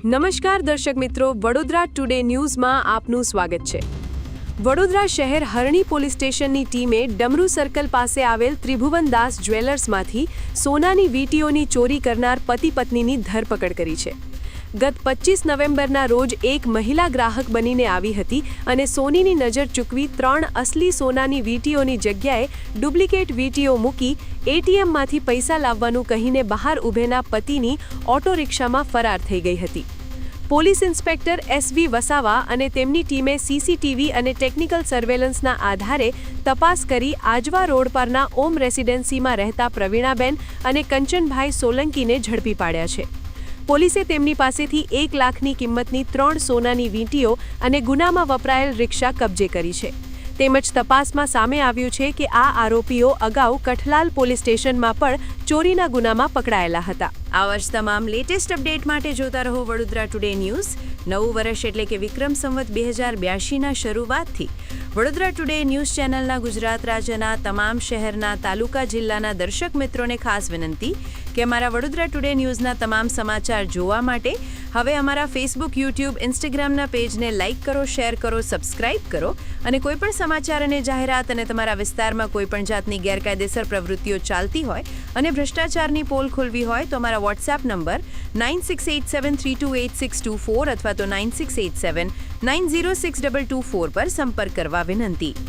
નમસ્કાર દર્શક મિત્રો, વડોદરા ટુડે ન્યૂઝમાં આપનું સ્વાગત છે। વડોદરા શહેર હરણી પોલીસ સ્ટેશનની ટીમે ડમરૂ સર્કલ પાસે આવેલ ત્રિભુવનદાસ જ્વેલર્સમાંથી સોનાની વીંટીઓની ચોરી કરનાર પતિ પત્નીની ધરપકડ કરી છે। ગત 25 નવેમ્બરના રોજ એક મહિલા ગ્રાહક બનીને આવી હતી અને સોનીની નજર ચૂકવી 3 અસલી સોનાની વીંટીઓની જગ્યાએ ડુપ્લિકેટ વીંટીઓ મૂકી એટીએમમાંથી પૈસા લાવવાનું કહીને બહાર ઊભેના પતિની ઓટો રિક્ષામાં ફરાર થઈ ગઈ હતી। પોલીસ ઇન્સ્પેક્ટર એસવી વસાવા અને તેમની ટીમે સીસીટીવી અને ટેકનિકલ સર્વેલન્સના આધારે તપાસ કરી આજવા રોડ પરના ઓમ રેસિડેન્સીમાં રહેતા પ્રવીણાબેન અને કંચનભાઈ સોલંકીને ઝડપી પાડ્યા છે। પોલીસે તેમની પાસેથી 1 લાખની કિંમતની 3 સોનાની વીંટીઓ અને ગુનામાં વપરાયેલ રિક્ષા કબજે કરી છે। તેમજ તપાસમાં સામે આવ્યું છે કે આ આરોપીઓ અગાઉ કઠલાલ પોલીસ સ્ટેશનમાં પણ ચોરીના ગુનામાં પકડાયેલા હતા। આવા જ તમામ લેટેસ્ટ અપડેટ માટે જોતા રહો વડોદરા ટુડે ન્યૂઝ। નવું વર્ષ એટલે કે વિક્રમ સંવત 2082ના શરૂઆતથી વડોદરા ટુડે ન્યૂઝ ચેનલના ગુજરાત રાજ્યના તમામ શહેરના તાલુકા જિલ્લાના દર્શક મિત્રોને ખાસ વિનંતી કે અમારા વડોદરા ટુડે ન્યૂઝના તમામ સમાચાર જોવા માટે હવે અમારા ફેસબુક, યુટ્યુબ, ઇન્સ્ટાગ્રામના પેજને લાઇક કરો, શેર કરો, સબસ્ક્રાઇબ કરો અને કોઈપણ સમાચાર અને જાહેરાત અને તમારા વિસ્તારમાં કોઈપણ જાતની ગેરકાયદેસર પ્રવૃત્તિઓ ચાલતી હોય અને ભ્રષ્ટાચારની પોલ ખોલવી હોય તો અમારા વોટ્સએપ નંબર 9687328624 અથવા તો 9687906224 પર સંપર્ક કરવા વિનંતી।